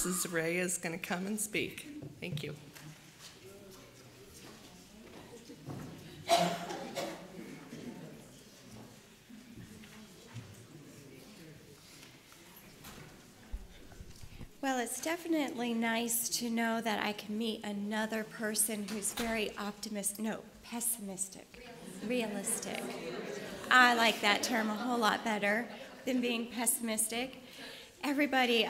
Mrs. Ray is going to come and speak. Thank you. Well, it's definitely nice to know that I can meet another person who's very pessimistic, realistic. I like that term a whole lot better than being pessimistic. Everybody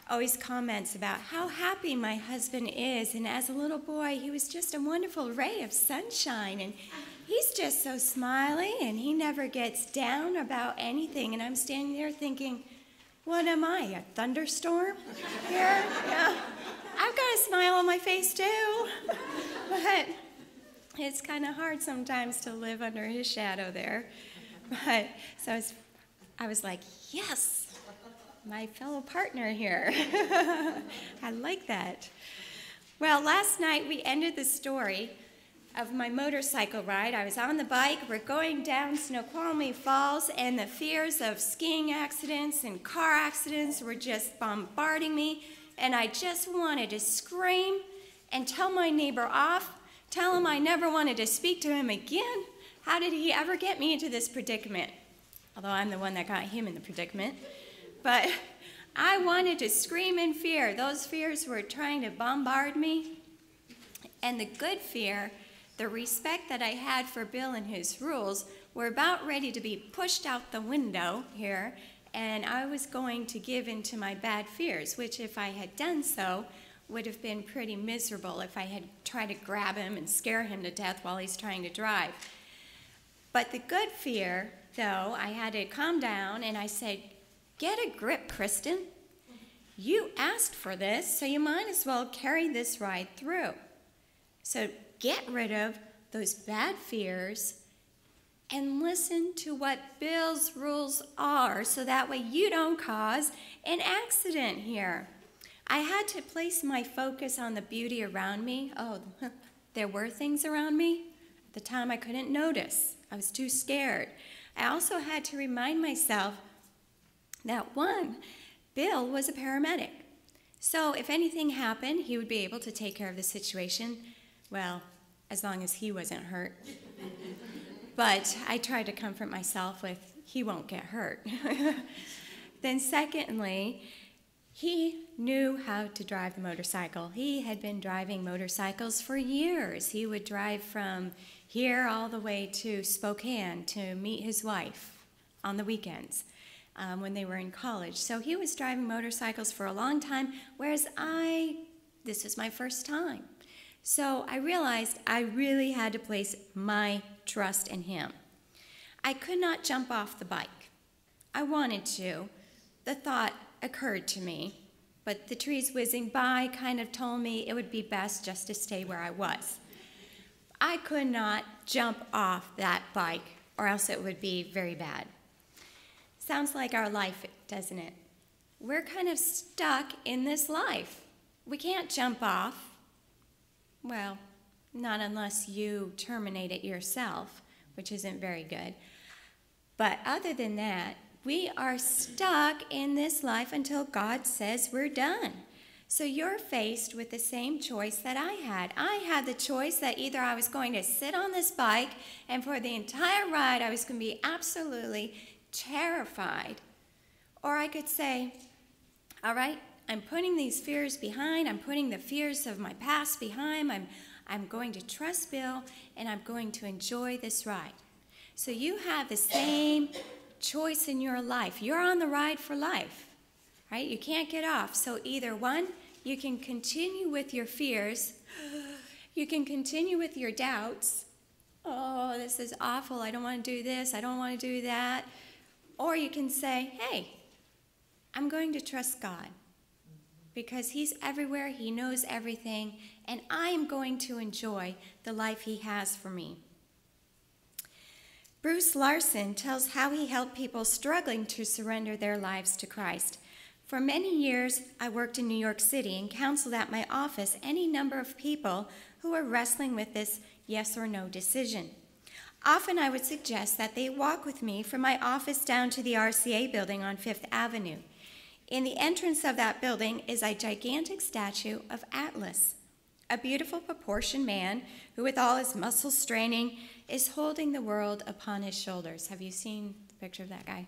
always comments about how happy my husband is, and as a little boy, he was just a wonderful ray of sunshine, and he's just so smiley, and he never gets down about anything, and I'm standing there thinking, what am I, a thunderstorm here? Yeah. I've got a smile on my face too. But it's kind of hard sometimes to live under his shadow there. But so I was like, yes, my fellow partner here. I like that. Well, last night we ended the story of my motorcycle ride. I was on the bike, we're going down Snoqualmie Falls, and the fears of skiing accidents and car accidents were just bombarding me, and I just wanted to scream and tell my neighbor off, tell him I never wanted to speak to him again. How did he ever get me into this predicament? Although I'm the one that got him in the predicament. But I wanted to scream in fear. Those fears were trying to bombard me, and the good fear, the respect that I had for Bill and his rules, were about ready to be pushed out the window here, and I was going to give in to my bad fears, which if I had done so, would have been pretty miserable if I had tried to grab him and scare him to death while he's trying to drive. But the good fear, though, I had to calm down, and I said, get a grip, Kristen. You asked for this, so you might as well carry this ride through. So get rid of those bad fears and listen to what Bill's rules are so that way you don't cause an accident here. I had to place my focus on the beauty around me. Oh, there were things around me. At the time I couldn't notice. I was too scared. I also had to remind myself that one, Bill was a paramedic. So if anything happened, he would be able to take care of the situation. Well, as long as he wasn't hurt. But I tried to comfort myself with, he won't get hurt. Then secondly, he knew how to drive the motorcycle. He had been driving motorcycles for years. He would drive from here all the way to Spokane to meet his wife on the weekends when they were in college. So he was driving motorcycles for a long time, whereas this was my first time. So I realized I really had to place my trust in him. I could not jump off the bike. I wanted to. The thought occurred to me, but the trees whizzing by kind of told me it would be best just to stay where I was. I could not jump off that bike, or else it would be very bad. Sounds like our life, doesn't it? We're kind of stuck in this life. We can't jump off. Well, not unless you terminate it yourself, which isn't very good. But other than that, we are stuck in this life until God says we're done. So you're faced with the same choice that I had. I had the choice that either I was going to sit on this bike and for the entire ride I was going to be absolutely terrified, or I could say, all right, I'm putting these fears behind. I'm putting the fears of my past behind. I'm going to trust Bill, and I'm going to enjoy this ride. So you have the same choice in your life. You're on the ride for life, right? You can't get off. So either one, you can continue with your fears. You can continue with your doubts. Oh, this is awful. I don't want to do this. I don't want to do that. Or you can say, hey, I'm going to trust God, because he's everywhere, he knows everything, and I'm going to enjoy the life he has for me. Bruce Larson tells how he helped people struggling to surrender their lives to Christ. For many years, I worked in New York City and counseled at my office any number of people who were wrestling with this yes or no decision. Often I would suggest that they walk with me from my office down to the RCA building on Fifth Avenue. In the entrance of that building is a gigantic statue of Atlas, a beautiful proportioned man who, with all his muscles straining, is holding the world upon his shoulders. Have you seen the picture of that guy?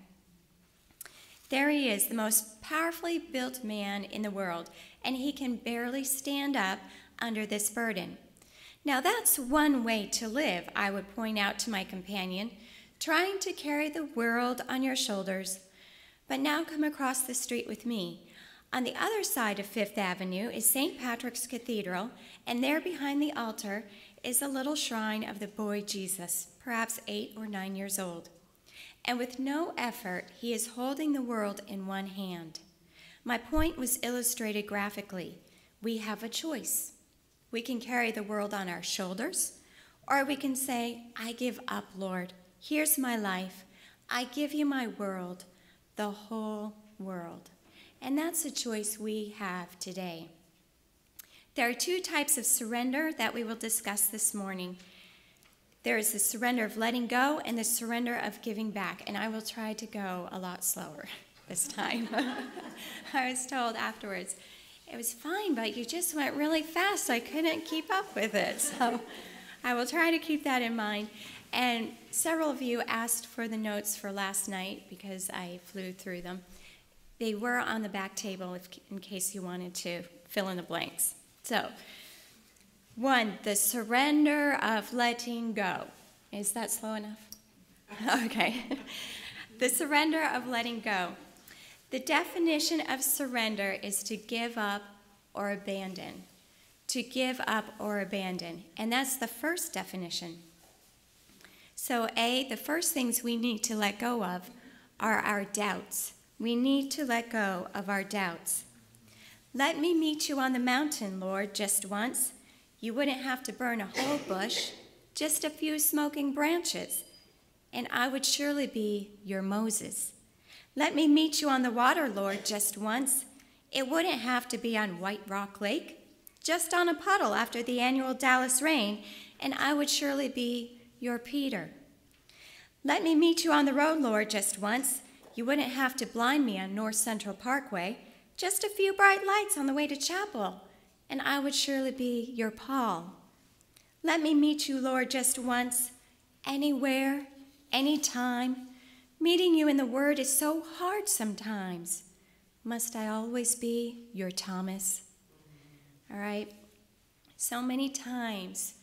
There he is, the most powerfully built man in the world, and he can barely stand up under this burden. Now that's one way to live, I would point out to my companion, trying to carry the world on your shoulders. But now come across the street with me. On the other side of Fifth Avenue is St. Patrick's Cathedral, and there behind the altar is a little shrine of the boy Jesus, perhaps 8 or 9 years old. And with no effort, he is holding the world in one hand. My point was illustrated graphically. We have a choice. We can carry the world on our shoulders, or we can say, I give up, Lord. Here's my life. I give you my world, the whole world. And that's a choice we have today. There are 2 types of surrender that we will discuss this morning. There is the surrender of letting go and the surrender of giving back. And I will try to go a lot slower this time. I was told afterwards, it was fine, but you just went really fast. I couldn't keep up with it. So I will try to keep that in mind. And several of you asked for the notes for last night because I flew through them. They were on the back table in case you wanted to fill in the blanks. So, 1, the surrender of letting go. Is that slow enough? Okay. The surrender of letting go. The definition of surrender is to give up or abandon. To give up or abandon. And that's the first definition. So the first things we need to let go of are our doubts. We need to let go of our doubts. Let me meet you on the mountain, Lord, just once. You wouldn't have to burn a whole bush, just a few smoking branches, and I would surely be your Moses. Let me meet you on the water, Lord, just once. It wouldn't have to be on White Rock Lake, just on a puddle after the annual Dallas rain, and I would surely be your Peter. Let me meet you on the road, Lord, just once. You wouldn't have to blind me on North Central Parkway, just a few bright lights on the way to chapel, and I would surely be your Paul. Let me meet you, Lord, just once, anywhere, anytime. Meeting you in the Word is so hard sometimes. Must I always be your Thomas? All right? So many times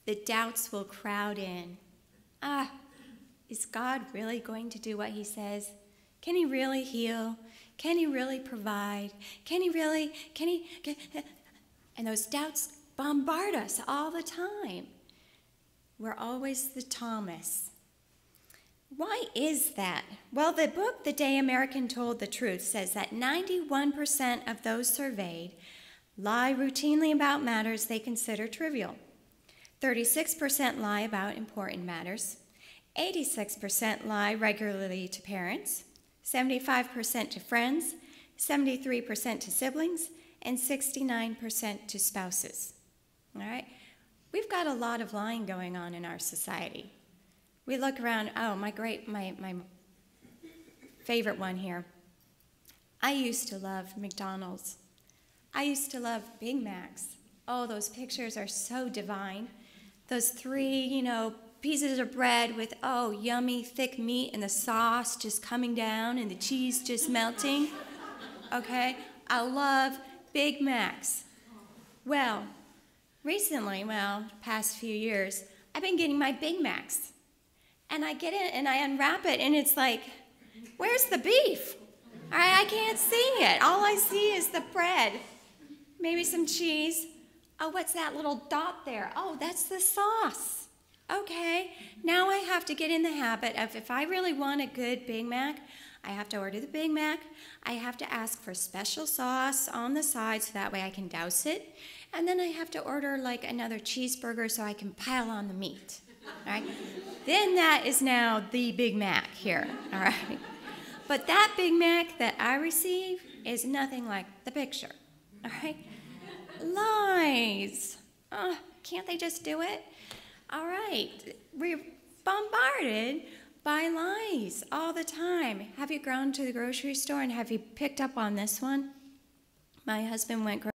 the doubts will crowd in. Is God really going to do what he says? Can he really heal? Can he really provide? And those doubts bombard us all the time. We're always the Thomas. Why is that? Well, the book, The Day American Told the Truth, says that 91% of those surveyed lie routinely about matters they consider trivial. 36% lie about important matters. 86% lie regularly to parents. 75% to friends. 73% to siblings. And 69% to spouses. All right? We've got a lot of lying going on in our society. We look around, my favorite one here. I used to love McDonald's. I used to love Big Macs. Oh, those pictures are so divine. Those 3, pieces of bread with, yummy, thick meat and the sauce just coming down and the cheese just melting. Okay? I love Big Macs. Well, recently, past few years, I've been getting my Big Macs. And I get it and I unwrap it and it's like, where's the beef? All right, I can't see it. All I see is the bread, maybe some cheese. Oh, what's that little dot there? Oh, that's the sauce. Okay, now I have to get in the habit of if I really want a good Big Mac, I have to order the Big Mac. I have to ask for special sauce on the side so that way I can douse it. And then I have to order like another cheeseburger so I can pile on the meat. All right, then that is now the Big Mac here. All right, but that Big Mac that I receive is nothing like the picture. All right, lies. Can't they just do it? All right, we're bombarded by lies all the time. Have you gone to the grocery store and have you picked up on this one? My husband went